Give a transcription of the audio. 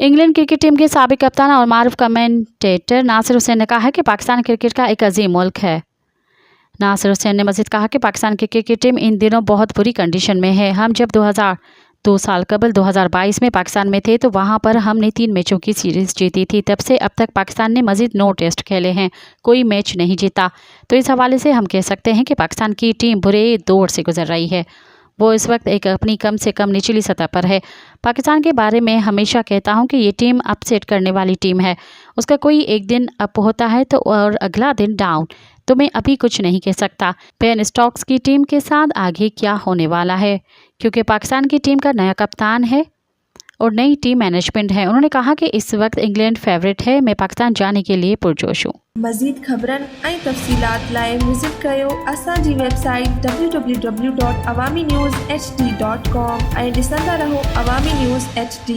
England cricket team के साबिक कप्तान और मारूफ कमेंटेटर नासिर हुसैन ने कहा है कि पाकिस्तान क्रिकेट का एक अजीम मुल्क है। नासिर हुसैन ने मजीद कहा कि पाकिस्तान की क्रिकेट टीम इन दिनों बहुत बुरी कंडीशन में है। हम जब 2 साल कबल 2022 में पाकिस्तान में थे तो वहां पर हमने 3 मैचों की सीरीज जीती थी। तब से अब तक पाकिस्तान ने मजीद 9 टेस्ट खेले हैं, कोई मैच नहीं जीता। तो इस हवाले से हम कह सकते हैं कि पाकिस्तान की टीम बुरे दौर से गुजर रही है। वो इस वक्त एक अपनी कम से कम निचली सतह पर है। पाकिस्तान के बारे में हमेशा कहता हूं कि ये टीम अपसेट करने वाली टीम है। उसका कोई एक दिन अप होता है तो और अगला दिन डाउन। तो मैं अभी कुछ नहीं कह सकता बेन स्टोक्स की टीम के साथ आगे क्या होने वाला है, क्योंकि पाकिस्तान की टीम का नया कप्तान है और नई टीम मैनेजमेंट है। उन्होंने कहा कि इस वक्त इंग्लैंड फेवरेट है। मैं पाकिस्तान जाने के लिए पुरजोश हूँ। मज़ीद ख़बरन ऐं तफ़सीलात लाइ विज़िट कयो असांजी वेबसाइट www.awamiNewsHD.com ऐं ॾिसंदा रहो अवामी न्यूज़ HD।